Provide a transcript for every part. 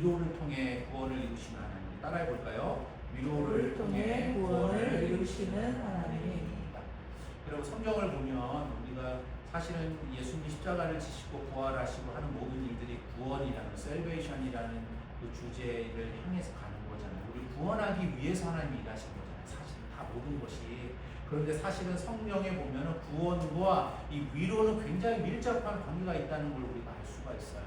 위로를 통해 구원을 이루시는 하나님. 따라해 볼까요? 위로를 통해 구원을 이루시는 하나님입니다. 여러분 성경을 보면 우리가 사실은 예수님 십자가를 지시고 부활하시고 하는 모든 일들이 구원이라는 셀베이션이라는 그 주제를 향해서 가는 거잖아요. 우리 구원하기 위해서 하나님이 일하신 거잖아요. 사실 다 모든 것이. 그런데 사실은 성경에 보면은 구원과 이 위로는 굉장히 밀접한 관계가 있다는 걸 우리가 알 수가 있어요.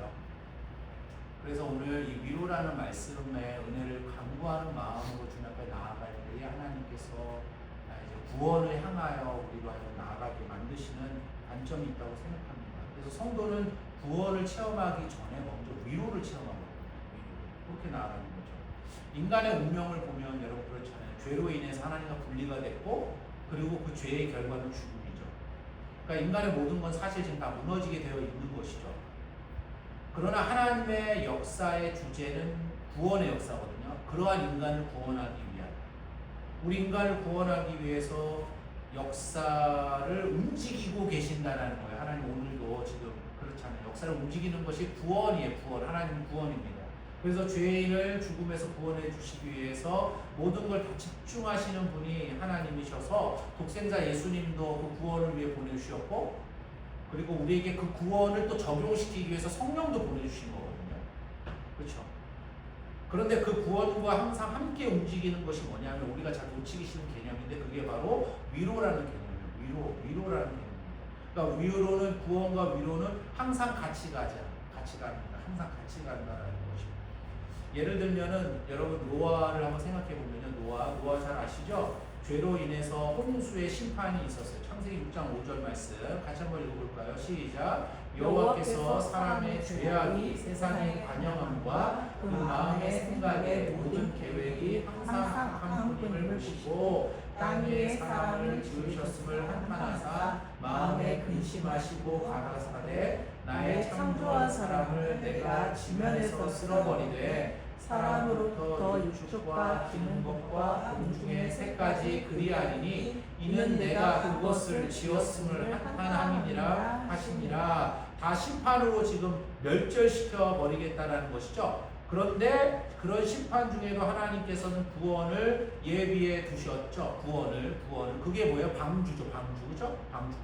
그래서 오늘 이 위로라는 말씀의 은혜를 간구하는 마음으로 주님 앞에 나아갈 때에 하나님께서 이제 구원을 향하여 우리로 하여금 나아가게 만드시는 관점이 있다고 생각합니다. 그래서 성도는 구원을 체험하기 전에 먼저 위로를 체험하거든요. 그렇게 나아가는 거죠. 인간의 운명을 보면 여러분 그렇잖아요. 죄로 인해서 하나님과 분리가 됐고 그리고 그 죄의 결과는 죽음이죠. 그러니까 인간의 모든 건 사실 지금 다 무너지게 되어 있는 것이죠. 그러나 하나님의 역사의 주제는 구원의 역사거든요. 그러한 인간을 구원하기 위한, 우리 인간을 구원하기 위해서 역사를 움직이고 계신다는 거예요. 하나님 오늘도 지금 그렇잖아요. 역사를 움직이는 것이 구원이에요. 구원. 하나님은 구원입니다. 그래서 죄인을 죽음에서 구원해 주시기 위해서 모든 걸 다 집중하시는 분이 하나님이셔서 독생자 예수님도 그 구원을 위해 보내주셨고, 그리고 우리에게 그 구원을 또 적용시키기 위해서 성령도 보내주신 거거든요. 그렇죠? 그런데 그 구원과 항상 함께 움직이는 것이 뭐냐면 우리가 잘 놓치기 쉬운 개념인데 그게 바로 위로라는 개념이에요. 위로라는 개념입니다. 그러니까 위로는, 구원과 위로는 항상 같이 갑니다. 항상 같이 간다라는 것이죠. 예를 들면은 여러분 노아를 한번 생각해 보면요. 노아 잘 아시죠? 죄로 인해서 홍수의 심판이 있었어요. 창세기 6장 5절 말씀 같이 한번 읽어볼까요? 시작. 여호와께서 사람의 죄악이 세상의 관영함과 그 마음의 생각의 모든 계획이 항상 악한 뿐임을 보시고 땅 위에 사람을 지으셨음을 한탄하사 마음에 근심하시고 가라사대 나의 창조한 사람을 내가 지면에서 쓸어버리되 사람으로부터 육축과 기는 것과 공중의 새까지 그리하리니 이는 내가 그것을 지었음을 한탄함이니라 하시니라. 다 심판으로 지금 멸절시켜 버리겠다라는 것이죠. 그런데 그런 심판 중에도 하나님께서는 구원을 예비해 두셨죠. 구원을 그게 뭐예요? 방주죠. 그죠?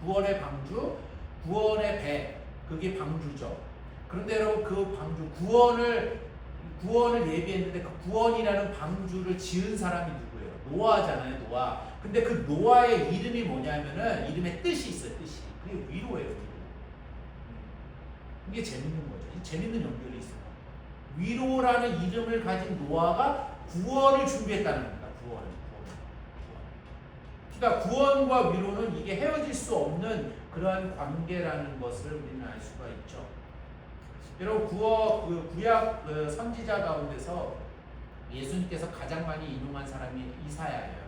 구원의 방주, 구원의 배, 그게 방주죠. 그런데 여러분 그 방주, 구원을 예비했는데 그 구원이라는 방주를 지은 사람이 누구예요? 노아잖아요. 노아. 근데 그 노아의 이름이 뭐냐면은 이름에 뜻이 있어요. 뜻이. 그게 위로예요. 위로. 이게 재밌는 거죠. 재밌는 연결이 있어요. 위로라는 이름을 가진 노아가 구원을 준비했다는 겁니다. 구원. 그러니까 구원과 위로는 이게 헤어질 수 없는 그러한 관계라는 것을 우리는 알 수가 있죠. 여러분 구약 선지자 가운데서 예수님께서 가장 많이 인용한 사람이 이사야예요.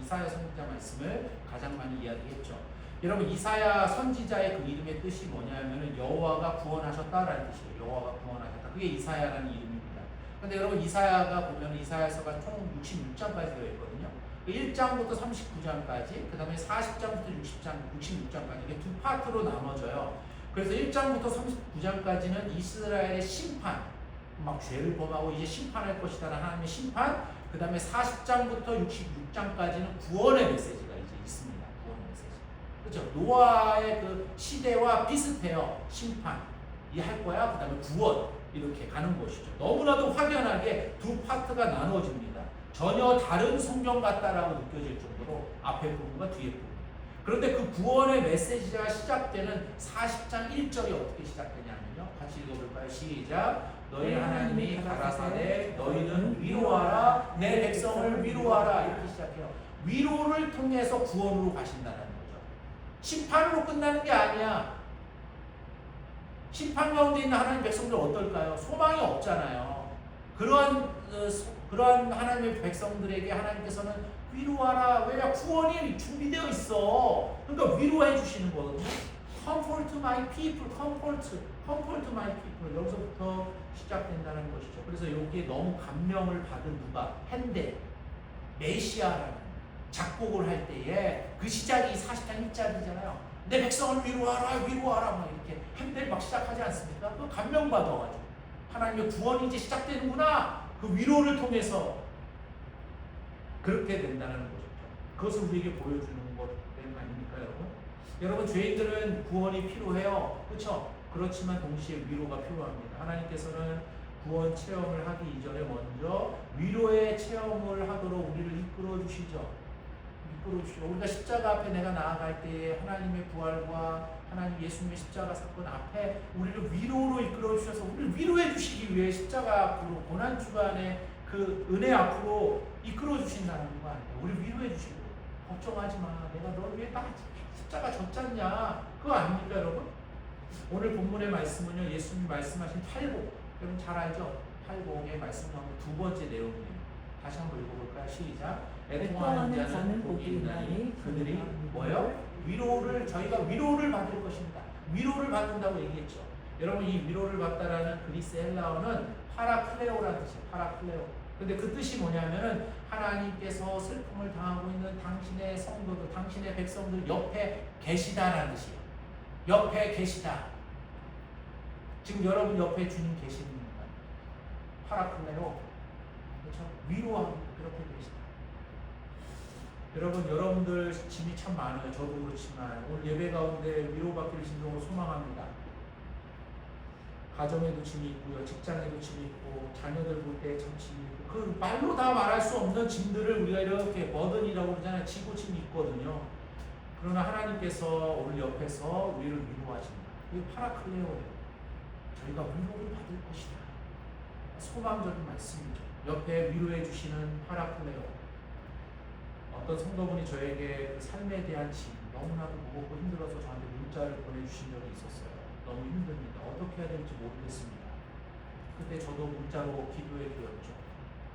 이사야 선지자 말씀을 가장 많이 이야기했죠. 여러분 이사야 선지자의 그 이름의 뜻이 뭐냐면은 여호와가 구원하셨다라는 뜻이에요. 여호와가 구원하셨다. 그게 이사야라는 이름입니다. 근데 여러분 이사야가 보면 이사야서가 총 66장까지 되어 있거든요. 1장부터 39장까지, 그 다음에 40장부터 66장까지 이게 두 파트로 나눠져요. 그래서 1장부터 39장까지는 이스라엘의 심판, 막 죄를 범하고 이제 심판할 것이다라는 하나님의 심판, 그 다음에 40장부터 66장까지는 구원의 메시지가 이제 있습니다. 구원의 메시지. 그렇죠? 노아의 그 시대와 비슷해요. 심판, 이 할 거야. 그 다음에 구원, 이렇게 가는 것이죠. 너무나도 확연하게 두 파트가 나눠집니다. 전혀 다른 성경 같다라고 느껴질 정도로 앞에 부분과 뒤에 부분. 그런데 그 구원의 메시지가 시작되는 40장 1절이 어떻게 시작되냐면요. 같이 읽어볼까요? 시작. 너희 하나님이 가라사대 너희는 위로하라 내 백성을 위로하라 이렇게 시작해요. 위로를 통해서 구원으로 가신다는 거죠. 심판으로 끝나는 게 아니야. 심판 가운데 있는 하나님 백성들 어떨까요? 소망이 없잖아요. 그러한 하나님의 백성들에게 하나님께서는 위로하라. 왜냐? 구원이 준비되어 있어. 그러니까 위로해 주시는 거거든요. Comfort my people, comfort my people. 여기서부터 시작된다는 것이죠. 그래서 여기에 너무 감명을 받은 누가? 핸델, 메시아라는 작곡을 할 때에 그 시작이 40장 1절이잖아요. 내 백성을 위로하라 막 이렇게 핸델 막 시작하지 않습니까? 그 감명받아가지고 하나님의 구원이 이제 시작되는구나. 그 위로를 통해서 그렇게 된다는 거죠. 그것을 우리에게 보여주는 것 아닙니까, 여러분? 여러분, 죄인들은 구원이 필요해요. 그렇죠? 그렇지만 동시에 위로가 필요합니다. 하나님께서는 구원 체험을 하기 이전에 먼저 위로의 체험을 하도록 우리를 이끌어 주시죠. 이끌어 주시죠. 우리가 십자가 앞에 내가 나아갈 때에 하나님의 부활과 하나님 예수님의 십자가 사건 앞에 우리를 위로로 이끌어 주셔서 우리를 위로해 주시기 위해 십자가 앞으로 고난 주간에 그 은혜 앞으로 이끌어 주신다는 거 아니에요. 우리 위로해 주시고 걱정하지 마. 내가 널 위해 딱 십자가 졌잖냐. 그거 아닙니까, 여러분? 오늘 본문의 말씀은요, 예수님 말씀하신 팔복, 여러분 잘 알죠? 팔복의 말씀 가운데 두 번째 내용이에요. 다시 한번 읽어볼까요? 시작. 애통하는 자는 복이 있나니 그들이 뭐요? 저희가 위로를 받을 것입니다. 위로를 받는다고 얘기했죠. 여러분, 이 위로를 받다라는 그리스 헬라어는 파라클레오라는 뜻이에요. 파라클레오. 근데 그 뜻이 뭐냐면은 하나님께서 슬픔을 당하고 있는 당신의 성도들, 당신의 백성들 옆에 계시다라는 뜻이에요. 옆에 계시다. 지금 여러분 옆에 주님 계십니다. 파라클레오. 그렇죠? 위로하고 그렇게 계시다. 여러분, 여러분들 짐이 참 많아요. 저도 그렇지만 오늘 예배 가운데 위로받기를 진정으로 소망합니다. 가정에도 짐이 있고요, 직장에도 짐이 있고, 자녀들 볼 때 참 짐이 있고, 그 말로 다 말할 수 없는 짐들을 우리가 이렇게 버든이라고 그러잖아요. 지고 짐이 있거든요. 그러나 하나님께서 오늘 옆에서 우리를 위로하십니다. 이게 파라클레오예요. 저희가 위로를 받을 것이다. 소망적인 말씀이죠. 옆에 위로해 주시는 파라클레오. 어떤 성도분이 저에게 그 삶에 대한 짐, 너무나도 무겁고 힘들어서 저한테 문자를 보내주신 적이 있었어요. 너무 힘듭니다. 어떻게 해야 될지 모르겠습니다. 그때 저도 문자로 기도해 드렸죠.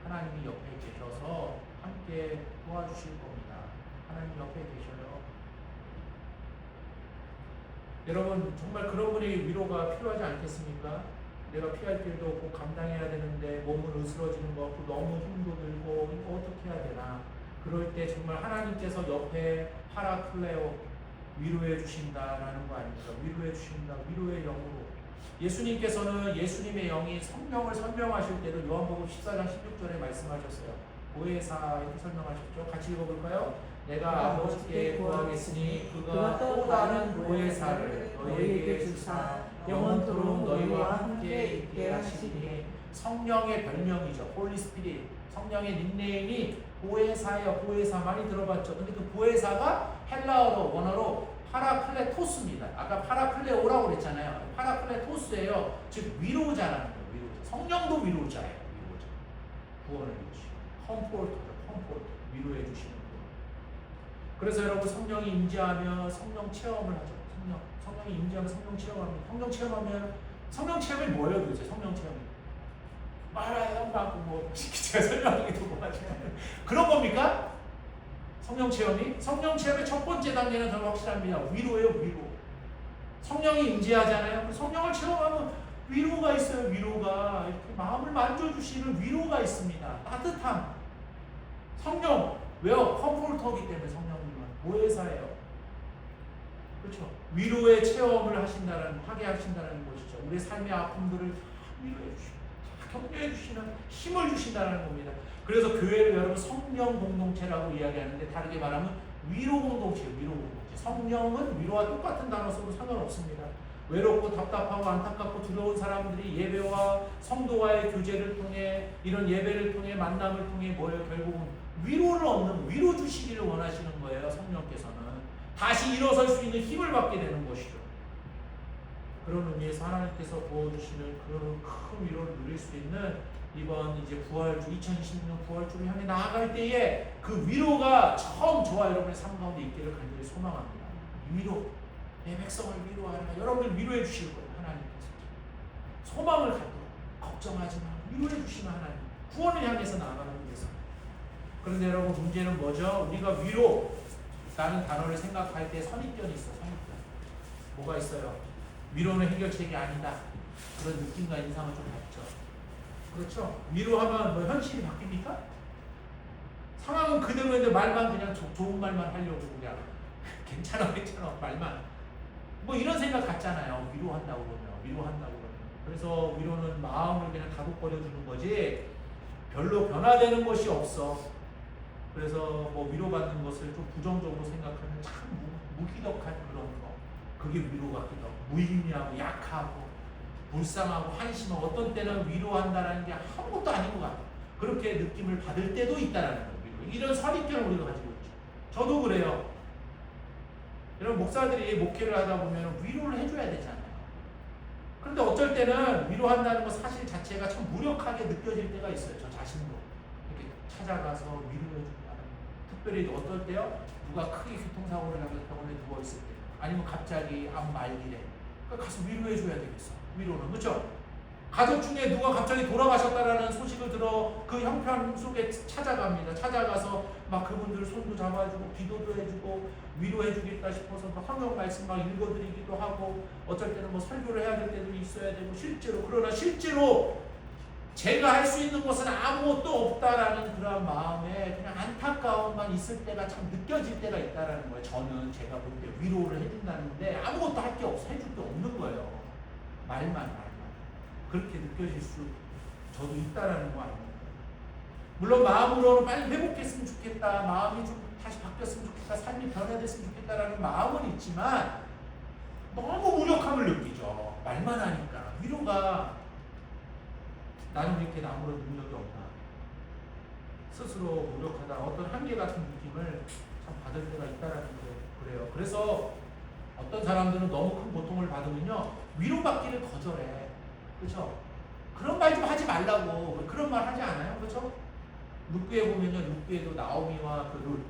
하나님이 옆에 계셔서 함께 도와주실 겁니다. 하나님 옆에 계셔요. 여러분, 정말 그런 분의 위로가 필요하지 않겠습니까? 내가 피할 길도 없고 감당해야 되는데 몸은 으스러지는 것 같고 너무 힘도 들고 이거 어떻게 해야 되나. 그럴 때 정말 하나님께서 옆에 파라클레오 위로해 주신다라는 거 아닙니까? 위로해 주신다. 위로의 영으로. 예수님께서는 예수님의 영이 성령을 설명하실 때도 요한복음 14장 16절에 말씀하셨어요. 보혜사 이렇게 설명하셨죠. 같이 읽어볼까요? 내가 아버지께 구하겠으니 그가 또 다른 보혜사를 너희에게 주사 영원토록 너희와 함께 있게 하시니. 성령의 별명이죠. 홀리 스피릿. 성령의 닉네임이 보혜사예요. 보혜사 많이 들어봤죠. 근데 그 보혜사가 헬라어로 원어로 파라클레토스입니다. 아까 파라클레오라고 그랬잖아요. 파라클레토스예요. 즉 위로자라는 거예요. 위로자. 성령도 위로자예요. 위로자. 구원을 이루시고 컴포터죠. 컴포터. 위로해 주시는 분. 그래서 여러분, 성령이 임재하면 성령 체험을 하죠. 성령이 임재하면 성령 체험합니다. 성령 체험이 뭐예요, 도대체? 성령 체험이 말아요, 뭐 제가 설명하기도 뭐하지만 그런 겁니까? 성령 체험이? 성령 체험의 첫 번째 단계는 더 확실합니다. 위로예요, 위로. 성령이 임재하잖아요. 그 성령을 체험하면 위로가 있어요. 위로가 이렇게 마음을 만져주시는 위로가 있습니다. 따뜻함. 성령 왜요? 컴포터이기 때문에 성령님은 보혜사예요. 그렇죠? 위로의 체험을 하게 하신다는 것이죠. 우리의 삶의 아픔들을 다 위로해 주시고 격려해 주시는 힘을 주신다는 겁니다. 그래서 교회를 여러분 성령 공동체라고 이야기하는데 다르게 말하면 위로 공동체, 위로 공동체. 성령은 위로와 똑같은 단어 써도 상관없습니다. 외롭고 답답하고 안타깝고 두려운 사람들이 예배와 성도와의 교제를 통해 이런 예배를 통해 만남을 통해 뭐예요? 결국은 위로를 얻는 위로 주시기를 원하시는 거예요. 성령께서는 다시 일어설 수 있는 힘을 받게 되는 것이죠. 그런 의미에서 하나님께서 부어주시는 그런 큰 위로를 누릴 수 있는 이번 이제 부활주 2020년 부활주를 향해 나아갈 때에 그 위로가 처음 저와 여러분의 삶 가운데 있기를 간절히 소망합니다. 위로, 내 백성을 위로하라. 여러분을 위로해 주실 거예요. 하나님께서 소망을 갖도록 걱정하지 마. 위로해 주시는 하나님, 구원을 향해서 나아가는 위해서. 그런데 여러분, 문제는 뭐죠? 우리가 위로라는 단어를 생각할 때 선입견이 있어. 선입견. 뭐가 있어요? 위로는 해결책이 아니다. 그런 느낌과 인상을 좀 받죠. 그렇죠? 위로하면 뭐 현실이 바뀝니까? 상황은 그대로인데 말만 그냥 좋은 말만 하려고 그냥 괜찮아 말만 뭐 이런 생각 같잖아요. 위로한다고 그러면. 그래서 위로는 마음을 그냥 다독거려 주는 거지 별로 변화되는 것이 없어. 그래서 뭐 위로받는 것을 좀 부정적으로 생각하면 참 무기력한 그런 거. 그게 위로 같기도 하고 무의미하고 약하고 불쌍하고 한심하고 어떤 때는 위로한다는 게 아무것도 아닌 것 같아. 그렇게 느낌을 받을 때도 있다라는 거예요. 이런 선입견을 우리가 가지고 있죠. 저도 그래요. 여러분 목사들이 목회를 하다 보면 위로를 해줘야 되잖아요. 그런데 어쩔 때는 위로한다는 것 사실 자체가 참 무력하게 느껴질 때가 있어요. 저 자신도 이렇게 찾아가서 위로해주고 특별히 어떨 때요? 누가 크게 교통사고를 나서 병원에 누워있을 때 아니면 갑자기 암 말기래 그러니까 가서 위로해줘야 되겠어. 위로는 그렇죠? 가족 중에 누가 갑자기 돌아가셨다라는 소식을 들어 그 형편 속에 찾아갑니다. 찾아가서 막 그분들 손도 잡아주고 기도도 해주고 위로해주겠다 싶어서 막 성경 말씀 막 읽어드리기도 하고 어쩔 때는 뭐 설교를 해야 될 때도 있어야 되고 그러나 실제로 제가 할 수 있는 것은 아무것도 없다라는 그런 마음에 그냥 안타까움만 있을 때가 참 느껴질 때가 있다라는 거예요. 저는 제가 볼 때 위로를 해준다는데 아무것도 할 게 없어. 해줄 게 없는 거예요. 말만. 그렇게 느껴질 수 저도 있다라는 거 아닙니까? 물론 마음으로는 빨리 회복했으면 좋겠다. 마음이 좀 다시 바뀌었으면 좋겠다. 삶이 변화됐으면 좋겠다라는 마음은 있지만 너무 무력함을 느끼죠. 말만 하니까. 위로가 나는 이렇게 나무로 능력이 없나. 스스로 무력하다. 어떤 한계 같은 느낌을 참 받을 때가 있다라는 게 그래요. 그래서 어떤 사람들은 너무 큰 고통을 받으면요. 위로받기를 거절해. 그렇죠? 그런 말 좀 하지 말라고. 그런 말 하지 않아요? 그렇죠? 룻기에 보면요. 룻기에도 나오미와 그 룻,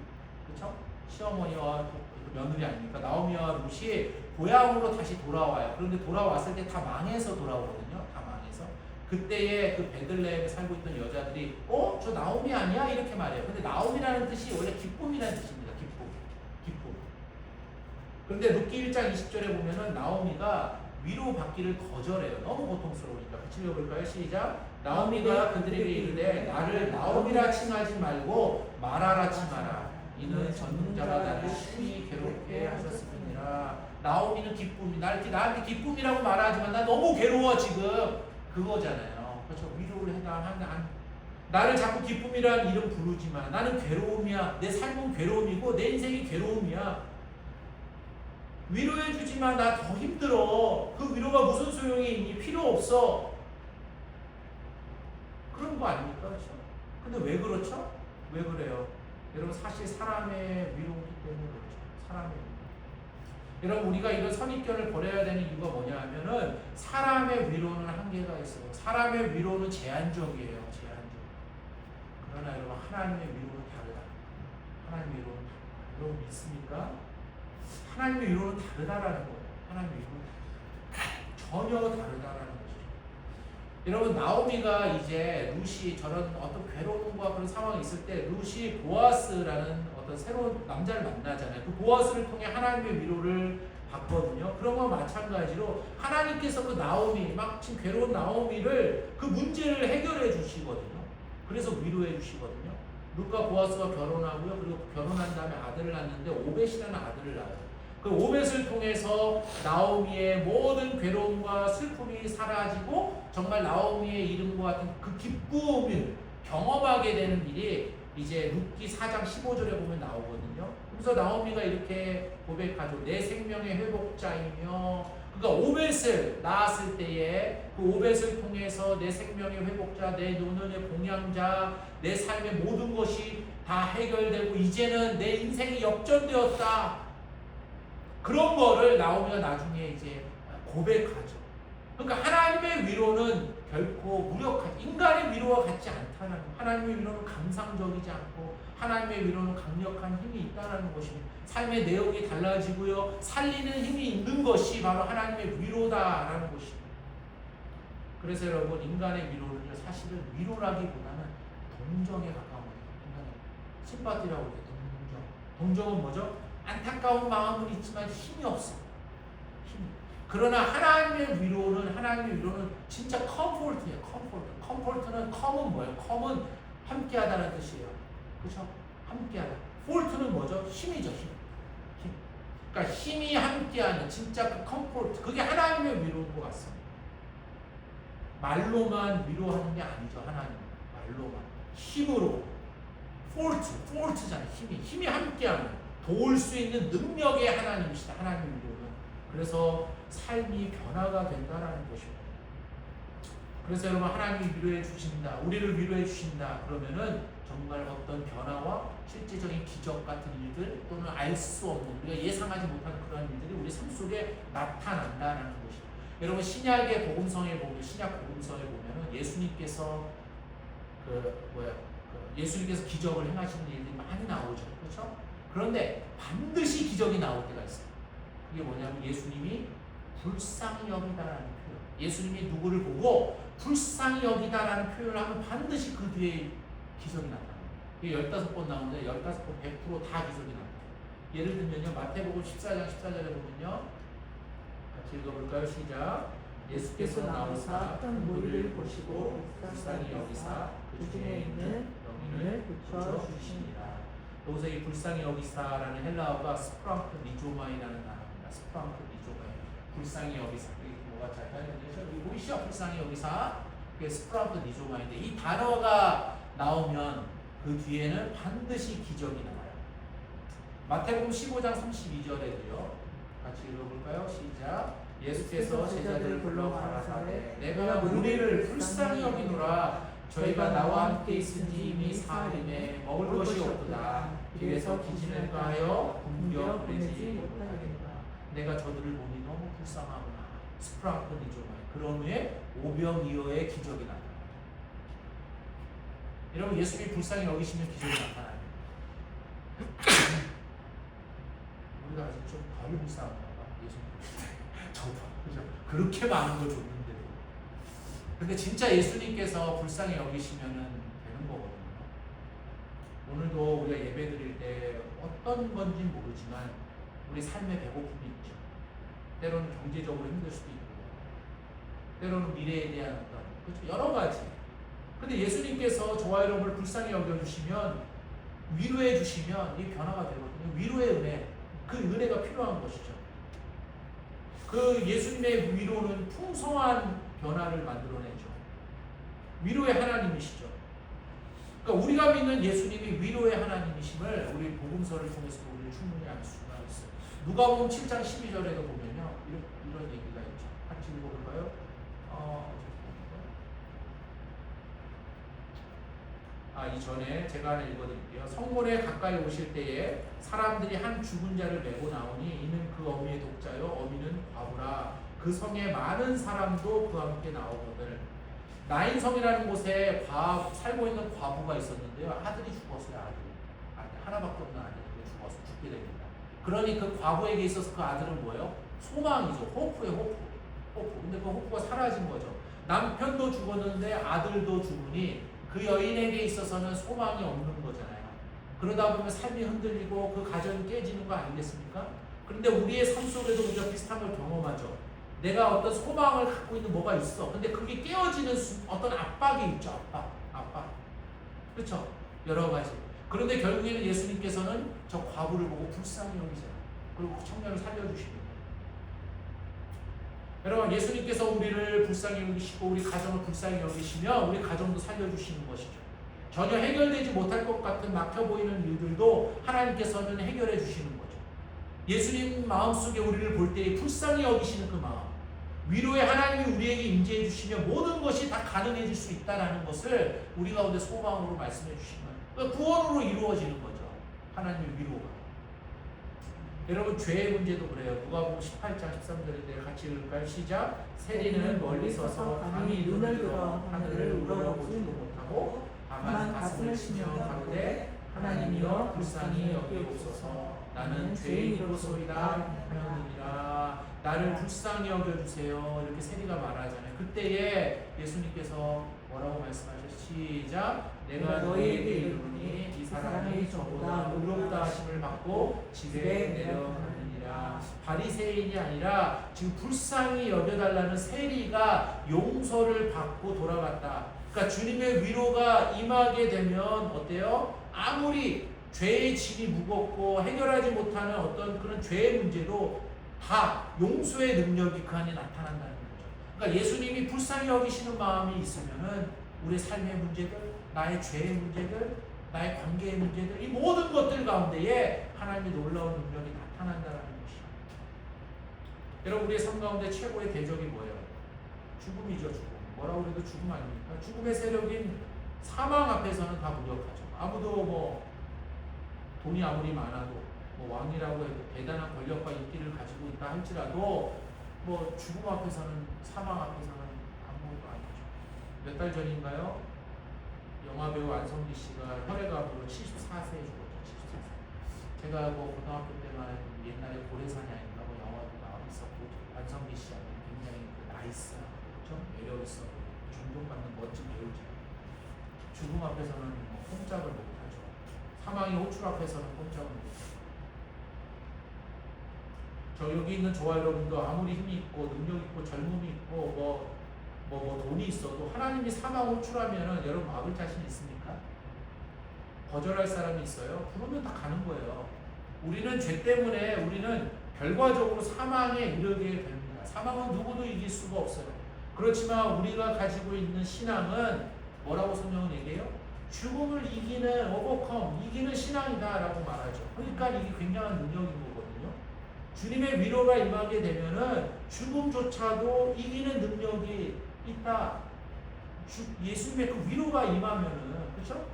그렇죠? 시어머니와 그 며느리 아닙니까? 나오미와 룻이 고향으로 다시 돌아와요. 그런데 돌아왔을 때 다 망해서 돌아오거든요. 다 망해서. 그때에 그 베들레헴에 살고 있던 여자들이 저 나오미 아니야? 이렇게 말해요. 근데 나오미라는 뜻이 원래 기쁨이라는 뜻입니다. 기쁨. 그런데 룻기 1장 20절에 보면은 나오미가 위로받기를 거절해요. 너무 고통스러우니까. 같이 읽어볼까요? 시작. 나오미가 그들에게 이르되 나를 나오미라 칭하지 말고 마라라 칭하라. 이는 전능자가 나를 심히 괴롭게 하셨음이니라. 나오미는 기쁨이 나한테 기쁨이라고 말하지만 나 너무 괴로워 지금. 그거잖아요. 그렇죠? 위로를 해다 나를 자꾸 기쁨이라는 이름 부르지만 나는 괴로움이야. 내 삶은 괴로움이고 내 인생이 괴로움이야. 위로해주지만 나 더 힘들어. 그 위로가 무슨 소용이 있니? 필요 없어. 그런 거 아닙니까? 그렇죠? 근데 왜 그렇죠? 왜 그래요? 여러분 사실 사람의 위로이기 때문에 그렇죠. 사람의 위로. 여러분 우리가 이런 선입견을 버려야 되는 이유가 뭐냐 하면은 사람의 위로는 한계가 있어요. 사람의 위로는 제한적이에요. 제한적. 그러나 여러분 하나님의 위로는 다르다. 하나님의 위로는 다르다. 여러분 믿습니까? 하나님의 위로는 다르다라는 거예요. 하나님의 위로는 전혀 다르다라는 거죠. 여러분 나오미가 이제 룻이 저런 어떤 괴로움과 그런 상황이 있을 때 룻이 보아스라는 어떤 새로운 남자를 만나잖아요. 그 보아스를 통해 하나님의 위로를 받거든요. 그런 건 마찬가지로 하나님께서 그 나오미 막 지금 괴로운 나오미를 그 문제를 해결해 주시거든요. 그래서 위로해 주시거든요. 룻과 보아스가 결혼하고요. 그리고 결혼한 다음에 아들을 낳는데 오벳이라는 아들을 낳아요. 그 오벳을 통해서 나오미의 모든 괴로움과 슬픔이 사라지고 정말 나오미의 이름과 같은 그 기쁨을 경험하게 되는 일이 이제 룻기 4장 15절에 보면 나오거든요. 그래서 나오미가 이렇게 고백하죠. 내 생명의 회복자이며 그러니까 오벳을 낳았을 때에 그 오벳을 통해서 내 생명의 회복자, 내 노년의 봉양자, 내 삶의 모든 것이 다 해결되고 이제는 내 인생이 역전되었다. 그런 거를 나오미가 나중에 이제 고백하죠. 그러니까 하나님의 위로는 결코 무력하지, 인간의 위로와 같지 않다는 거. 하나님의 위로는 감상적이지 않고 하나님의 위로는 강력한 힘이 있다는 것입니다. 삶의 내용이 달라지고요. 살리는 힘이 있는 것이 바로 하나님의 위로다라는 것입니다. 그래서 여러분 인간의 위로는요. 사실은 위로라기보다는 동정에 가까운 거예요. 심파티라고 해요. 동정은 뭐죠? 안타까운 마음은 있지만 힘이 없어. 그러나 하나님의 위로는 진짜 컴포트예요. 컴포트는 컴은 뭐예요? 컴은 함께하다는 뜻이에요. 그렇죠? 함께하다. 폴트는 뭐죠? 힘이죠. 힘. 그러니까 힘이 함께하는 진짜 그 컴포트. 그게 하나님의 위로인 것 같습니다. 말로만 위로하는 게 아니죠. 하나님 말로만 힘으로 폴트잖아요. 힘이 함께하는 도울 수 있는 능력의 하나님이시다. 하나님 위로는 그래서 삶이 변화가 된다라는 것입니다. 그래서 여러분 하나님이 위로해 주신다, 우리를 위로해 주신다 그러면은 정말 어떤 변화와 실제적인 기적 같은 일들 또는 알 수 없는 우리가 예상하지 못하는 그런 일들이 우리 삶 속에 나타난다라는 것입니다. 여러분 신약의 복음서에 보면 신약 복음서에 보면은 예수님께서 예수님께서 기적을 행하시는 일들이 많이 나오죠, 그렇죠? 그런데 반드시 기적이 나올 때가 있어요. 그게 뭐냐면 예수님이 불쌍히 여기다라는 표현. 예수님이 누구를 보고 불쌍히 여기다라는 표현을 하면 반드시 그 뒤에 기적이 나타나요. 이게 15번 나오는데 15번 100% 다 기적이 나타나요. 예를 들면요, 마태복음 14장 14절에 보면요, 같이 읽어볼까요? 시작. 예수께서 나오사 큰 무리를 보시고 불쌍히 여기사 그 중에 있는 영혼을 고쳐주시니라. 여기서 이 불쌍히 여기사라는 헬라어가 스프랑크 니조마이라는 단어입니다. 스프랑크 니조마이. 불쌍히 여기사. 이게 뭐가 잘 해야되죠? 여기 보이시죠? 불쌍히 여기사. 그게 스프랑크 니조마인데 이 단어가 나오면 그 뒤에는 반드시 기적이 나와요. 마태복음 15장 32절에도요. 같이 읽어볼까요? 시작. 예수께서 제자들을 불러 가라사대 내가 우리를 불쌍히 여기노라. 저희가 나와 함께 있으니 이미 사흘임에 먹을 것이 없도다. 길에서 기진을 가하여 굶겨 보내지 못하겠다. 내가 저들을 보니 너무 불쌍하구나. 스프랑크니조마이. 그런 후에 오병이어의 기적이 나타나요. 여러분 예수님이 불쌍히 여기시면 기적이 나타나요. 우리가 아직 좀 덜 불쌍한가 봐. 예수님. 저도 그죠? 그렇게 많은 걸 줬는데도. 근데 진짜 예수님께서 불쌍히 여기시면은 되는 거거든요. 오늘도 우리가 예배 드릴 때 어떤 건지 모르지만 우리 삶에 배고픔이 있죠. 때로는 경제적으로 힘들 수도 있고, 때로는 미래에 대한 어떤 그렇죠? 여러 가지. 근데 예수님께서 저와 여러분을 불쌍히 여겨주시면, 위로해 주시면 이 변화가 되거든요. 위로의 은혜, 그 은혜가 필요한 것이죠. 그 예수님의 위로는 풍성한 변화를 만들어내죠. 위로의 하나님이시죠. 그러니까 우리가 믿는 예수님이 위로의 하나님이심을 우리 복음서를 통해서 우리를 충분히 알 수가 있어요. 누가복음 7장 12절에도 보면요, 이런 얘기가 있죠. 같이 읽어볼까요? 이전에 제가 하나 읽어드릴게요. 성문에 가까이 오실 때에 사람들이 한 죽은 자를 메고 나오니 이는 그 어미의 독자요 어미는 과부라. 그 성에 많은 사람도 그와 함께 나오거늘. 나인성이라는 곳에 살고 있는 과부가 있었는데요. 아들이 죽었어요. 아들 하나밖에 없는 아들이 죽어서 죽게 됩니다. 그러니 그 과부에게 있어서 그 아들은 뭐예요? 소망이죠. 호프예요. 호프. 근데 그 호프가 사라진 거죠. 남편도 죽었는데 아들도 죽으니 그 여인에게 있어서는 소망이 없는 거잖아요. 그러다 보면 삶이 흔들리고 그 가정이 깨지는 거 아니겠습니까? 그런데 우리의 삶 속에도 우리가 비슷한 걸 경험하죠. 내가 어떤 소망을 갖고 있는 뭐가 있어. 근데 그게 깨어지는 어떤 압박이 있죠. 압박. 그렇죠? 여러 가지. 그런데 결국에는 예수님께서는 저 과부를 보고 불쌍히 여기세요. 그리고 그 청년을 살려주십니다. 여러분 예수님께서 우리를 불쌍히 여기시고 우리 가정을 불쌍히 여기시면 우리 가정도 살려주시는 것이죠. 전혀 해결되지 못할 것 같은 막혀 보이는 일들도 하나님께서는 해결해 주시는 거죠. 예수님 마음속에 우리를 볼 때 불쌍히 여기시는 그 마음, 위로의 하나님이 우리에게 임재해 주시면 모든 것이 다 가능해질 수 있다는 것을 우리 가운데 소망으로 말씀해 주시면 그러니까 구원으로 이루어지는 거죠. 하나님의 위로가. 여러분 죄의 문제도 그래요. 누가복음 18장 13절인데 같이 읽을까요? 시작. 세리는 멀리 서서 감히 눈을 들어 하늘을 우러러보지도 못하고 다만 가슴을 치며 가로되 하나님이여 불쌍히 여기옵소서. 나는 죄인이로소이다 하느니라. 나를 불쌍히 여겨주세요. 이렇게 세리가 말하잖아요. 그때에 예수님께서 뭐라고 말씀하셨어요? 시작. 내가 너희에게 이르노니 이 사람이 저보다 의롭다 하심을 받고 집에 내려가느니라. 바리새인이 아니라 지금 불쌍히 여겨달라는 세리가 용서를 받고 돌아갔다. 그러니까 주님의 위로가 임하게 되면 어때요? 아무리 죄의 짐이 무겁고 해결하지 못하는 어떤 그런 죄의 문제도 다 용서의 능력이 그 안에 나타난다는 거죠. 그러니까 예수님이 불쌍히 여기시는 마음이 있으면은 우리 삶의 문제들, 나의 죄의 문제들, 나의 관계의 문제들, 이 모든 것들 가운데에 하나님의 놀라운 능력이 나타난다는 것이죠. 여러분, 우리의 삶 가운데 최고의 대적이 뭐예요? 죽음이죠. 죽음. 뭐라고 그래도 죽음 아닙니까? 죽음의 세력인 사망 앞에서는 다 무력하죠. 아무도 뭐 돈이 아무리 많아도 뭐 왕이라고 해도 대단한 권력과 인기를 가지고 있다 할지라도 뭐 죽음 앞에서는, 사망 앞에서는 아무것도 아니죠. 몇 달 전인가요? 영화배우 안성기 씨가 혈액암으로 74세에 죽었죠. 74세. 제가 뭐 고등학교 때만 옛날에 고래사냥인가 뭐 영화도 나와 있었고, 안성기 씨하고 굉장히 그 나이스하고 그렇죠? 매력 있어 존경받는 멋진 배우죠. 죽음 앞에서는 뭐 꼼짝을 못하죠. 사망의 호출 앞에서는 꼼짝을 못하죠. 저 여기 있는 저와 여러분도 아무리 힘이 있고 능력 있고 젊음이 있고 돈이 있어도 하나님이 사망 호출하면은 여러분 막을 자신 있습니까? 거절할 사람이 있어요? 부르면 다 가는 거예요. 우리는 죄 때문에 우리는 결과적으로 사망에 이르게 됩니다. 사망은 누구도 이길 수가 없어요. 그렇지만 우리가 가지고 있는 신앙은 뭐라고 성경은 얘기해요? 죽음을 이기는 오버컴, 이기는 신앙이다라고 말하죠. 그러니까 이게 굉장한 능력인 거거든요. 주님의 위로가 임하게 되면은 죽음조차도 이기는 능력이 있다. 예수님의 그 위로가 임하면은, 그렇죠?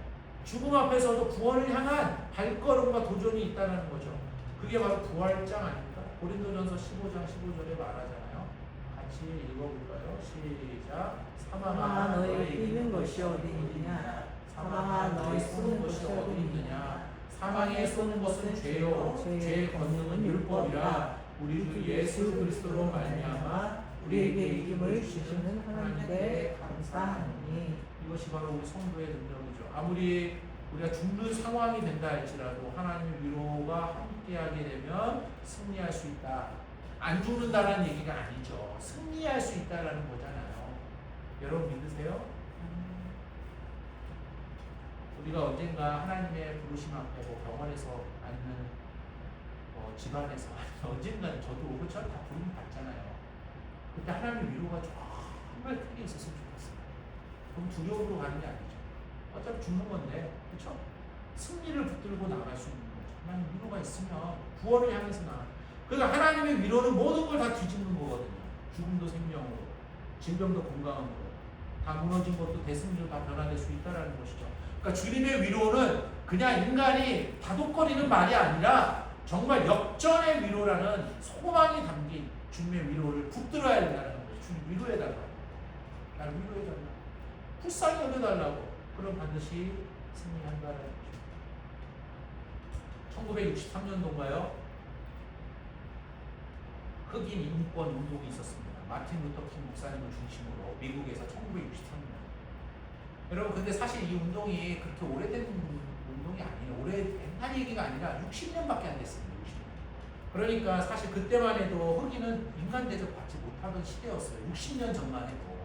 죽음 앞에서도 구원을 향한 발걸음과 도전이 있다는 거죠. 그게 바로 부활장 아닙니까? 고린도전서 15장 15절에 말하잖아요. 같이 읽어볼까요? 시작. 사망아 너의 이기는 것이 어디 있느냐? 사망아 너의 쏘는 것이 어디 있느냐? 사망에 쏘는 것은 죄요, 죄의 권능은 율법이라. 우리 주 예수 그리스도로 말미암아 우리에게 이김을 주시는 하나님께 감사하니. 이것이 바로 우리 성도의 능력이죠. 아무리 우리가 죽는 상황이 된다 할지라도 하나님의 위로가 함께하게 되면 승리할 수 있다. 안 죽는다라는 얘기가 아니죠. 승리할 수 있다라는 거잖아요. 여러분 믿으세요? 우리가 언젠가 하나님의 부르심 앞에 병원에서 아니면 집안에서 언젠가는 저도 그렇죠? 다 부름 받잖아요. 그때 하나님의 위로가 정말 크게 있었으면 좋겠어요. 그럼 두려움으로 가는 게 아니죠. 어차피 죽는 건데, 그렇죠? 승리를 붙들고 나갈 수 있는 거죠. 하나님 위로가 있으면 구원을 향해서 나가. 그러니까 하나님의 위로는 모든 걸 다 뒤집는 거거든요. 죽음도 생명으로, 질병도 건강으로, 다 무너진 것도 대승리로 다 변화될 수 있다는 것이죠. 그러니까 주님의 위로는 그냥 인간이 다독거리는 말이 아니라 정말 역전의 위로라는 소망이 담긴 주님의 위로를 붙들어야 된다는 거죠. 주님 위로해달라고. 날 위로해달라고. 불쌍히 여겨달라고. 그럼 반드시 승리한다는 거죠. 1963년도인가요? 흑인 인권 운동이 있었습니다. 마틴 루터 킹 목사님을 중심으로 미국에서 1963년. 여러분 근데 사실 이 운동이 그렇게 오래된 운동이 아니에요. 옛날 얘기가 아니라 60년밖에 안 됐습니다. 60년. 그러니까 사실 그때만 해도 흑인은 인간 대접 받지 못하던 시대였어요. 60년 전만 해도.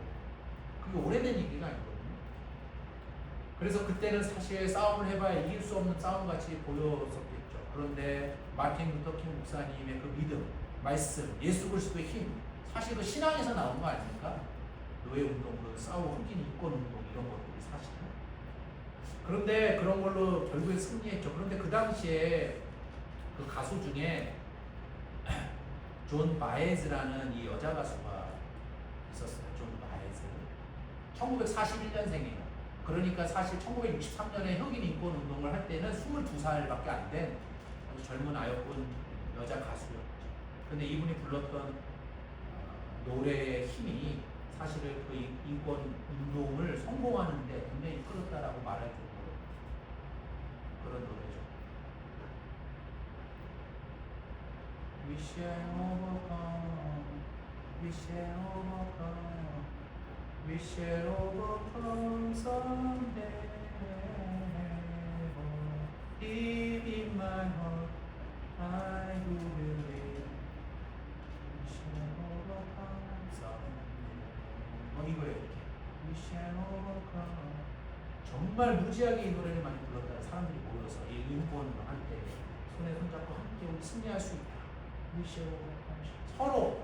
그게 오래된 얘기가 아니거든요. 그래서 그때는 사실 싸움을 해봐야 이길 수 없는 싸움같이 보였었겠죠. 그런데 마틴 루터 킹 목사님의 그 믿음, 말씀, 예수 그리스도의 힘, 사실 그 신앙에서 나온 거 아닙니까? 노예 운동, 그 싸우고 흑인 인권 운동 이런 것들이 사실은. 그런데 그런 걸로 결국에 승리했죠. 그런데 그 당시에 그 가수 중에 존 바에즈라는 이 여자 가수가 있었어요. 존 바에즈. 1941년생이에요. 그러니까 사실 1963년에 흑인 인권 운동을 할 때는 22살밖에 안 된 아주 젊은 아역분 여자 가수였죠. 근데 이분이 불렀던 노래의 힘이 사실은 그 인권 운동을 성공하는데 굉장히 이끌었다라고 말할 정도로 그런 노래죠. We shall overcome, we shall overcome, we shall overcome someday. Deep in my heart, I do believe we shall overcome someday. 이거예요. We shall overcome. 정말 무지하게 이 노래를 많이 불렀다는 사람들이 모여서 이 인권을 할 때 손에 손잡고 함께 우리 승리할 수 있다. We shall overcome. 서로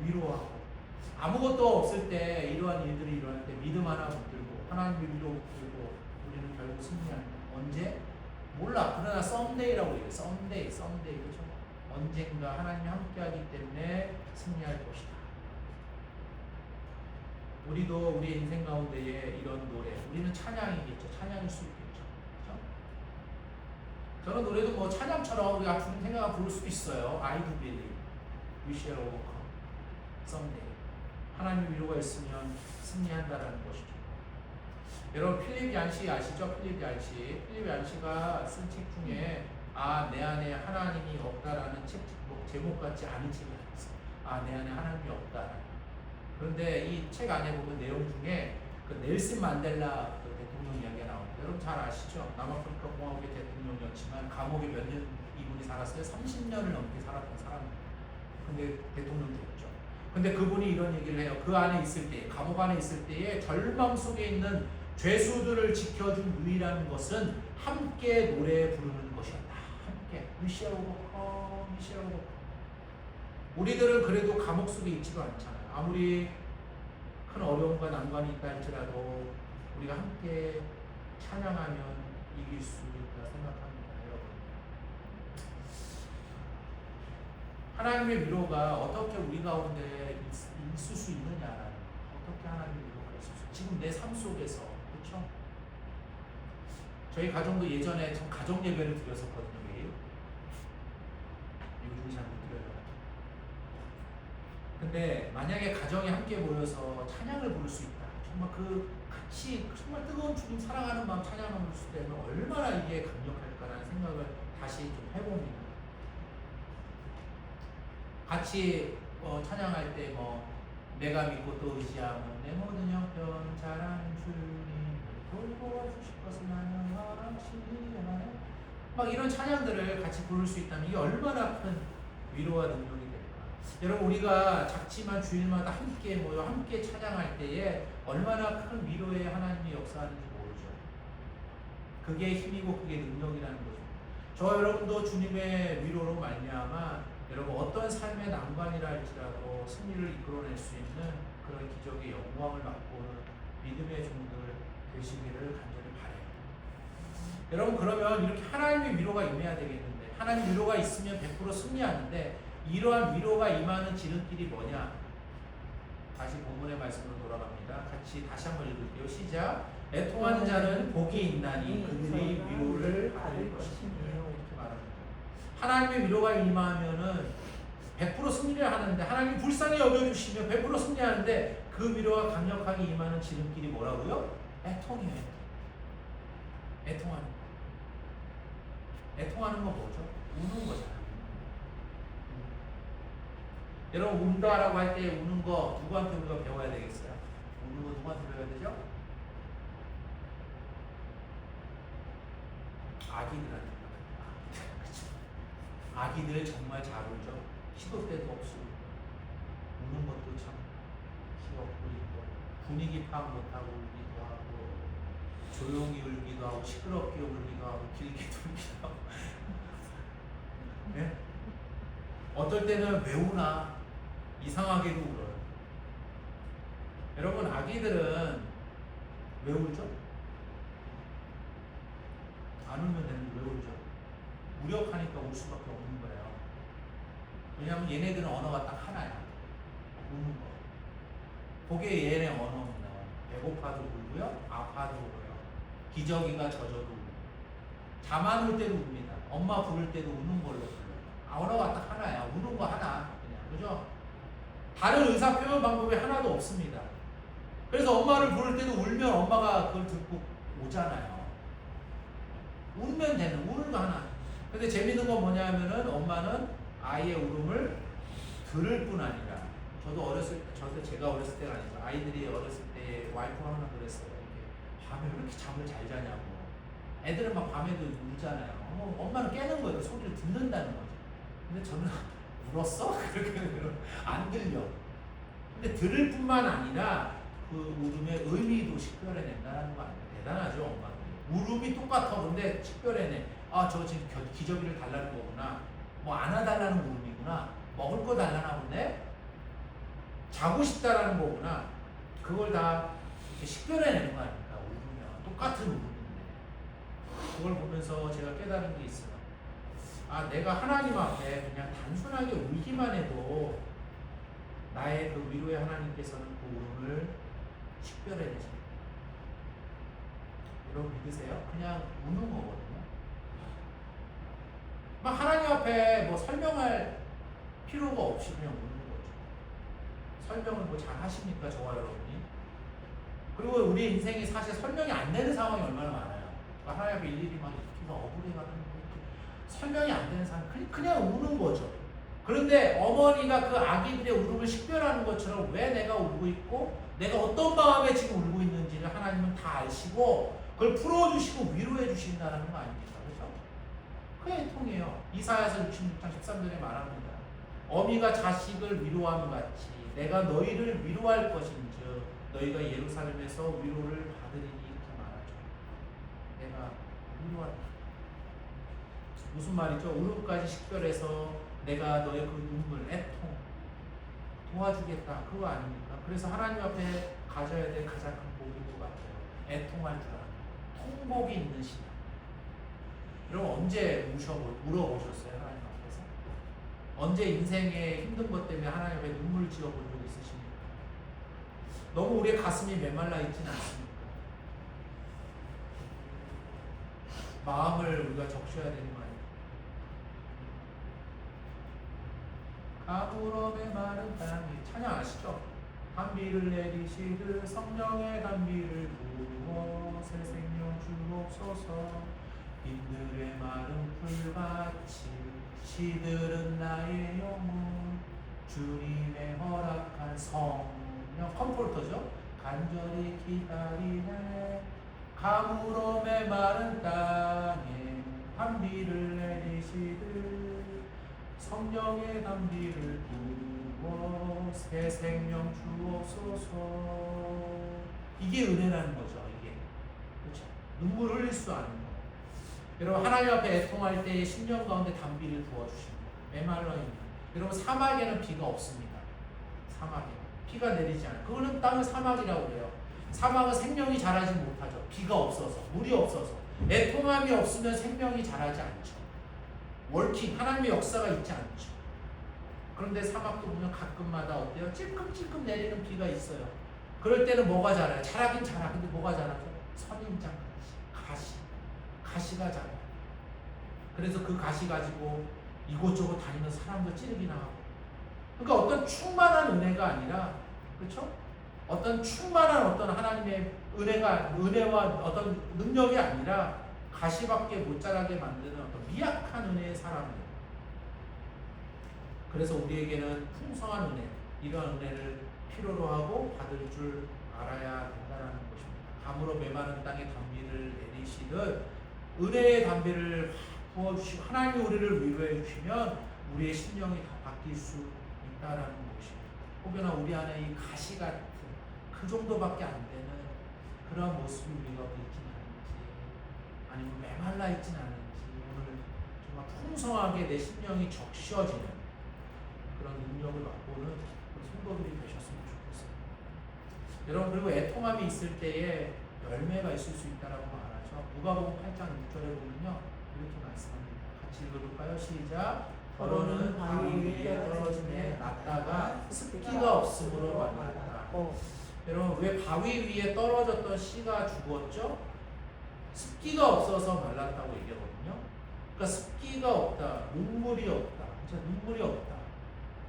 위로하고 아무것도 없을 때 이러한 일들이 일어날 때 믿음 하나 붙들고 하나님의 위로 붙들고 우리는 결국 승리한다. 언제? 몰라. 그러나 썸데이라고 해요. 썸데이, 그렇죠? 언젠가 하나님이 함께하기 때문에 승리할 것이다. 우리도 우리 인생 가운데에 이런 노래, 우리는 찬양이겠죠. 찬양일 수 있겠죠. 그렇죠? 저는 노래도 뭐 찬양처럼 우리가 주님 생각을 부를 수 있어요. I do believe, we shall overcome, someday. 하나님 위로가 있으면 승리한다라는 것이죠. 여러분 필립 얀시 아시죠? 필립 얀시가 쓴 책 중에 내 안에 하나님이 없다라는 책 제목 같지 않은 책이 있어요. 내 안에 하나님이 없다. 그런데 이 책 안에 보면 내용 중에 그 넬슨 만델라 그 대통령 이야기가 나옵니다. 여러분 잘 아시죠? 남아프리카 공화국의 대통령이었지만 감옥에 몇 년 이분이 살았어요? 30년을 넘게 살았던 사람입니다. 근데 대통령이 됐죠. 근데 그분이 이런 얘기를 해요. 그 안에 있을 때, 감옥 안에 있을 때에 절망 속에 있는 죄수들을 지켜준 유일한 것은 함께 노래 부르는 것이었다. 함께. 미셸오고. 우리들은 그래도 감옥 속에 있지도 않잖아요. 아무리 큰 어려움과 난관이 있다 할지라도 우리가 함께 찬양하면 이길 수 있다 생각합니다. 여러분. 하나님의 위로가 어떻게 우리 가운데 있을 수 있느냐라는, 어떻게 하나님의 위로가 있을 수, 지금 내 삶 속에서, 그렇죠? 저희 가정도 예전에 참 가정 예배를 드렸었거든요. 매일. 요즘 잘 못 드려요. 근데 만약에 가정이 함께 모여서 찬양을 부를 수 있다. 정말 그 같이 정말 뜨거운 주님 사랑하는 마음 찬양을 부를 수 있다면 얼마나 이게 강력할까라는 생각을 다시 좀 해봅니다. 같이 찬양할 때 내가 믿고 또 의지하면 내 모든 형편 잘하는 주님 돌보아 주실 것을 나는 확실히 아네. 막 이런 찬양들을 같이 부를 수 있다면 이게 얼마나 큰 위로와 능력이 될까. 여러분 우리가 작지만 주일마다 함께 모여 함께 찬양할 때에 얼마나 큰 위로의 하나님이 역사하는지 모르죠. 그게 힘이고 그게 능력이라는 거죠. 저 여러분도 주님의 위로로 말미암아 여러분 어떤 삶의 난관이라 할지라도 승리를 이끌어낼 수 있는 그런 기적의 영광을 맛보는 믿음의 종들 되시기를 간절히 바라요. 여러분 그러면 이렇게 하나님의 위로가 임해야 되겠는데, 하나님의 위로가 있으면 100% 승리하는데 이러한 위로가 임하는 지름길이 뭐냐? 다시 본문의 말씀으로 돌아갑니다. 같이 다시 한번 읽을게요. 시작. 애통하는 자는 복이 있나니 그들이 위로를 받을 것이며. 이렇게 말합니다. 하나님의 위로가 임하면은 100% 승리를 하는데, 하나님 불쌍히 여겨주시면 100% 승리하는데 그 위로가 강력하게 임하는 지름길이 뭐라고요? 애통이에요. 애통하는 거. 애통하는 건 뭐죠? 우는 거잖아요. 여러분 운다라고 할 때 우는 거 누구한테 우리가 배워야 되겠어요? 우는 거 누구한테 배워야 되죠? 아기들한테. 아기들 정말 잘 울죠. 시도 때도 없이 우는 것도 참 귀엽고 있고, 분위기 파악 못하고 울기도 하고, 조용히 울기도 하고, 시끄럽게 울기도 하고, 길게 울기도 하고. 네? 어떨 때는 왜 우나 이상하게도 울어요. 여러분 아기들은 왜 울죠? 안 울면 되는데 왜 울죠? 무력하니까 울 수밖에 없는 거예요. 왜냐하면 얘네들은 언어가 딱 하나야. 우는 거. 그게 얘네 언어입니다. 배고파도 울고요, 아파도 울어요, 기저귀가 젖어도 울고, 잠 안 올 때도 웁니다. 엄마 부를 때도 우는 걸로 불러요. 언어가 딱 하나야. 우는 거 하나. 그냥. 그죠? 다른 의사 표현 방법이 하나도 없습니다. 그래서 엄마를 부를 때도 울면 엄마가 그걸 듣고 오잖아요. 울면 되는, 우는 거 하나. 근데 재밌는 건 뭐냐 하면은 엄마는 아이의 울음을 들을 뿐 아니라, 제가 어렸을 때가 아니죠. 아이들이 어렸을 때 와이프가 하나 그랬어요. 이렇게 밤에 왜 이렇게 잠을 잘 자냐고. 애들은 막 밤에도 울잖아요. 엄마는 깨는 거예요. 소리를 듣는다는 거죠. 근데 저는 울었어? 그렇게 안 들려. 근데 들을 뿐만 아니라 그 울음의 의미도 식별해낸다는 거 아니에요. 대단하죠, 엄마는. 울음이 똑같아. 근데 식별해내. 저 지금 기저귀를 달라는 거구나. 뭐 안아달라는 울음이구나. 먹을 거 달라나 본데. 자고 싶다라는 거구나. 그걸 다 이렇게 식별해내는 거 아닙니까? 울으면 똑같은 울음인데 그걸 보면서 제가 깨달은 게 있어요. 아, 내가 하나님 앞에 그냥 단순하게 울기만 해도 나의 그 위로의 하나님께서는 그 울음을 식별해내십니다. 여러분 믿으세요? 그냥 우는 거거든요. 막 하나님 앞에 뭐 설명할 필요가 없이 그냥 우는 거죠. 설명을 뭐 잘 하십니까? 저와 여러분이? 그리고 우리 인생이 사실 설명이 안 되는 상황이 얼마나 많아요. 하나님 앞에 일일이 막 기가 억울해가는 거 설명이 안 되는 상황 그냥 우는 거죠. 그런데 어머니가 그 아기들의 울음을 식별하는 것처럼 왜 내가 울고 있고 내가 어떤 마음에 지금 울고 있는지를 하나님은 다 아시고 그걸 풀어주시고 위로해 주신다는 거 아닙니까? 그렇죠? 그게 통해요. 이사야서 66장 13절에 말합니다. 어미가 자식을 위로함 같이 내가 너희를 위로할 것인즉 너희가 예루살렘에서 위로를 받으리니 이렇게 말하죠. 내가 위로한다. 무슨 말이죠? 울음까지 식별해서 내가 너의 그 눈물, 애통 도와주겠다. 그거 아닙니까? 그래서 하나님 앞에 가져야 될 가장 큰 복인 것 같아요. 애통할 줄 아는 통복이 있는 신앙. 여러분 언제 울어보셨어요? 하나님 앞에서? 언제 인생의 힘든 것 때문에 하나님 앞에 눈물을 지어본 적 있으십니까? 너무 우리의 가슴이 메말라 있지는 않습니까? 마음을 우리가 적셔야 되는 거 아닙니까? 가물음의 마른 땅이 찬양 아시죠? 단비를 내리시듯 성령의 단비를 부어 새 생명 주옵소서. 빈들의 마른 풀같이 시들은 나의 영혼 주님의 허락한 성령 컴포터죠. 간절히 기다리네. 가물음의 마른 땅에 단비를 내리시듯 성령의 단비를 부어 새 생명 주옵소서. 이게 은혜라는 거죠. 이게 그렇죠. 눈물 흘릴 수 않는 거. 여러분 하나님 앞에 애통할 때 심령 가운데 단비를 부어주십니다. 메말라 있는. 여러분 사막에는 비가 없습니다. 사막에 비가 내리지 않아요. 그거는 땅을 사막이라고 해요. 사막은 생명이 자라지 못하죠. 비가 없어서 물이 없어서 애통함이 없으면 생명이 자라지 않죠. 월킹 하나님의 역사가 있지 않죠. 그런데 사막도 보면 가끔마다 어때요? 찔끔찔끔 내리는 비가 있어요. 그럴 때는 뭐가 자라요? 자라긴 자라. 근데 뭐가 자라죠? 선인장 가시가 자라요. 그래서 그 가시 가지고 이곳저곳 다니는 사람도 찌르기나 하고. 그러니까 어떤 충만한 은혜가 아니라 그렇죠? 어떤 충만한 어떤 하나님의 은혜와 어떤 능력이 아니라 가시밖에 못 자라게 만드는 어떤 미약한 은혜의 사람들. 그래서 우리에게는 풍성한 은혜, 이러한 은혜를 필요로 하고 받을 줄 알아야 된다는 것입니다. 가물어 메마른 땅에 단비를 내리시듯 은혜의 단비를 부어주시고 하나님이 우리를 위로해 주시면 우리의 심령이 다 바뀔 수 있다는 것입니다. 혹여나 우리 안에 이 가시 같은 그 정도밖에 안 되는 그런 모습이 우리가 있지는 않은지 아니면 메말라 있지는 않은지 오늘 정말 풍성하게 내 심령이 적셔지는 그런 능력을 맛보는 성도들이 되셨으면 좋겠어요. 여러분 그리고 애통함이 있을 때에 열매가 있을 수 있다라고 말하죠. 누가복음 8장 6절에 보면요 이렇게 말씀합니다. 같이 읽어볼까요? 시작. 더러는 바위 위에 떨어짐에 났다가 습기가 없으므로 말랐다. 여러분 왜 바위 위에 떨어졌던 씨가 죽었죠? 습기가 없어서 말랐다고 얘기하거든요. 그러니까 습기가 없다, 눈물이 없다, 눈물이 없다,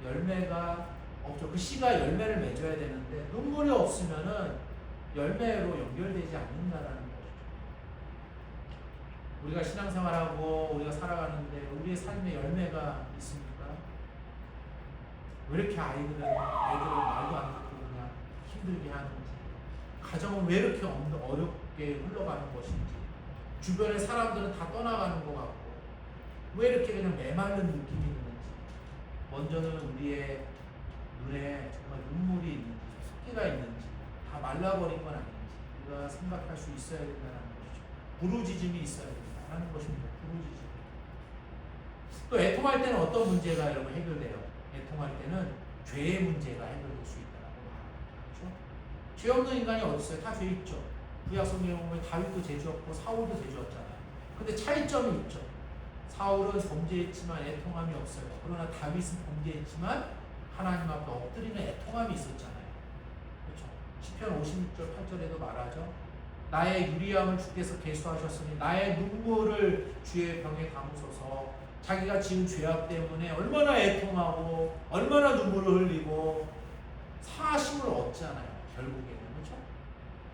열매가 없죠. 그 씨가 열매를 맺어야 되는데 눈물이 없으면은 열매로 연결되지 않는다라는 거죠. 우리가 신앙생활하고 우리가 살아가는데 우리의 삶에 열매가 있습니까? 왜 이렇게 애들은 말도 안 듣고 그냥 힘들게 하는지, 가정은 왜 이렇게 어렵게 흘러가는 것인지, 주변의 사람들은 다 떠나가는 것 같고 왜 이렇게 그냥 메마른 느낌이 드는지, 먼저는 우리의 눈에 정말 눈물이 있는지 습기가 있는지 다 말라버린 건 아닌지 우리가 생각할 수 있어야 된다는 것이죠. 부르짖음이 있어야 된다는 것입니다. 부르짖음. 또 애통할 때는 어떤 문제가 여러분 해결돼요? 애통할 때는 죄의 문제가 해결될 수 있다. 죄 없는 인간이 어디 있어요? 다 죄 있죠. 구약 성경에 보면 다윗도 죄지었고 사울도 죄지었잖아요. 근데 차이점이 있죠. 사울은 범죄했지만 애통함이 없어요. 그러나 다윗은 범죄했지만 하나님 앞에 엎드리는 애통함이 있었잖아요. 그렇죠? 시편 56절 8절에도 말하죠. 나의 유리함을 주께서 계수하셨으니 나의 눈물을 주의 병에 담으소서. 자기가 지은 죄악 때문에 얼마나 애통하고 얼마나 눈물을 흘리고 사심을 얻잖아요. 결국에는. 그렇죠?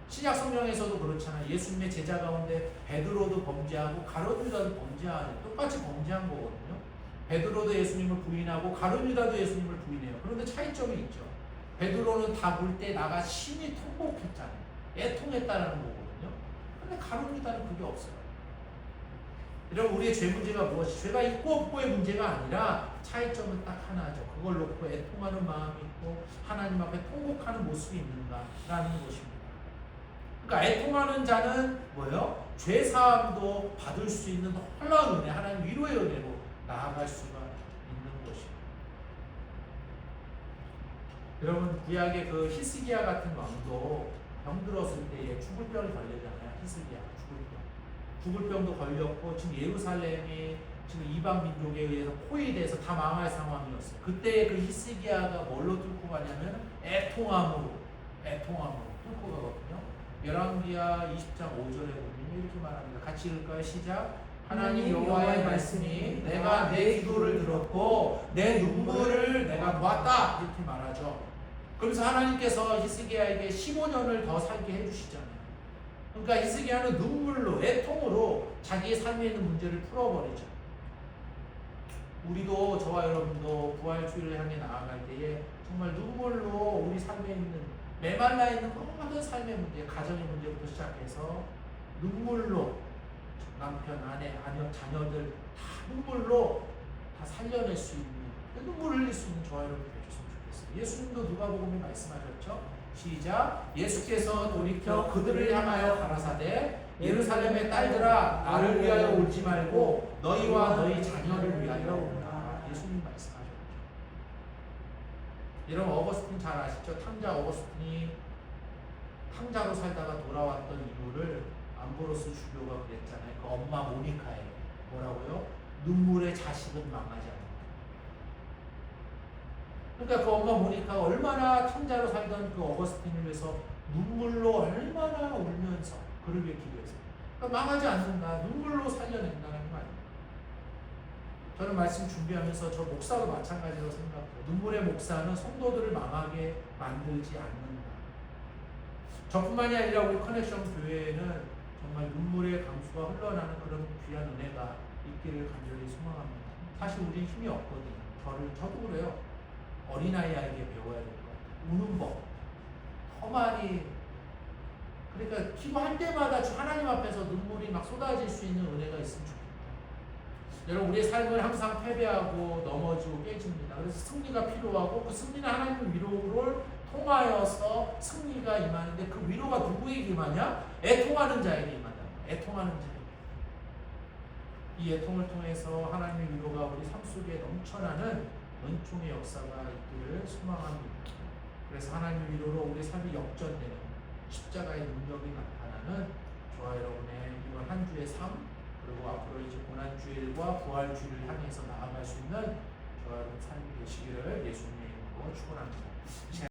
신약 성경에서도 그렇잖아요. 예수님의 제자 가운데 베드로도 범죄하고 가룟 유다도 범죄하는 똑같이 범죄한 거거든요. 베드로도 예수님을 부인하고 가룟 유다도 예수님을 부인해요. 그런데 차이점이 있죠. 베드로는 다 볼 때 나가 심히 통곡했잖아요. 애통했다라는 거거든요. 근데 가룟 유다는 그게 없어요. 여러분, 우리의 죄 문제가 무엇이? 죄가 있고 없고의 문제가 아니라 차이점은 딱 하나죠. 그걸 놓고 애통하는 마음이 있고 하나님 앞에 통곡하는 모습이 있는가라는 것입니다. 그러니까 애통하는 자는 뭐예요? 죄 사함도 받을 수 있는 놀라운 은혜, 하나님 위로의 은혜로 나아갈 수가 있는 것입니다. 여러분, 구약의 그 히스기야 같은 왕도 병들었을 때에 죽을 병이 걸리잖아요. 히스기야 죽을 병도 걸렸고 지금 예루살렘이 지금 이방 민족에 의해서 포위돼서 다 망할 상황이었어요. 그때 그 히스기야가 뭘로 뚫고 가냐면 애통함으로 뚫고 가거든요. 열왕기하 20장 5절에 보면 이렇게 말합니다. 같이 읽을까요? 시작. 하나님 여호와의 말씀이 내가 내 기도를 들었고 내 눈물을 내가 보았다 이렇게 말하죠. 그래서 하나님께서 히스기야에게 15년을 더 살게 해주시잖아요. 그러니까 히스기야는 눈물로 애통으로 자기의 삶에 있는 문제를 풀어버리죠. 우리도 저와 여러분도 부활주의를 향해 나아갈 때에 정말 눈물로 우리 삶에 있는 메말라 있는 모든 삶의 문제, 가정의 문제부터 시작해서 눈물로 남편, 아내, 자녀들 다 눈물로 다 살려낼 수 있는, 눈물 흘릴 수 있는 저와 여러분이 되셨으면 좋겠어요. 예수님도 누가복음에 말씀하셨죠. 시작. 예수께서 돌이켜 그들을 향하여 가라사대 예루살렘의 딸들아 나를 위하여 울지 말고 너희와 너희 자녀를 위하여 울라. 예수님 말씀하셨죠. 여러분, 어거스틴 잘 아시죠? 탕자 어거스틴이 탕자로 살다가 돌아왔던 이유를 암브로스 주교가 그랬잖아요. 그 엄마 모니카에 뭐라고요? 눈물의 자식은 망하지 않는다. 그러니까 그 엄마 모니카가 얼마나 탕자로 살던 그 어거스틴을 위해서 눈물로 얼마나 울면서 그를 위해 기도했어요. 그러니까 망하지 않는다. 눈물로 살려낸다는 거 아닙니까? 저는 말씀 준비하면서 저 목사도 마찬가지로 생각해요. 눈물의 목사는 성도들을 망하게 만들지 않는다. 저뿐만이 아니라 우리 커넥션 교회에는 정말 눈물의 강수가 흘러나는 그런 귀한 은혜가 있기를 간절히 소망합니다. 사실 우리 힘이 없거든요. 저도 그래요. 어린아이에게 배워야 될 것 같아요. 우는 법. 더 많이. 그러니까 기도할 때마다 하나님 앞에서 눈물이 막 쏟아질 수 있는 은혜가 있으면 좋겠다. 여러분, 우리의 삶을 항상 패배하고 넘어지고 깨집니다. 그래서 승리가 필요하고 그 승리는 하나님 위로를 통하여서 승리가 임하는데 그 위로가 누구에게 임하냐? 애통하는 자에게 임한다. 애통하는 자에게. 이 애통을 통해서 하나님의 위로가 우리 삶 속에 넘쳐나는 은총의 역사가 있기를 소망합니다. 그래서 하나님의 위로로 우리 삶이 역전되는 십자가의 능력이 나타나는 저와 여러분의 이번 한 주의 삶, 그리고 앞으로 이제 고난주일과 부활주일을 향해서 나아갈 수 있는 저와 여러분 삶이 되시기를 예수님의 이름으로 축원합니다.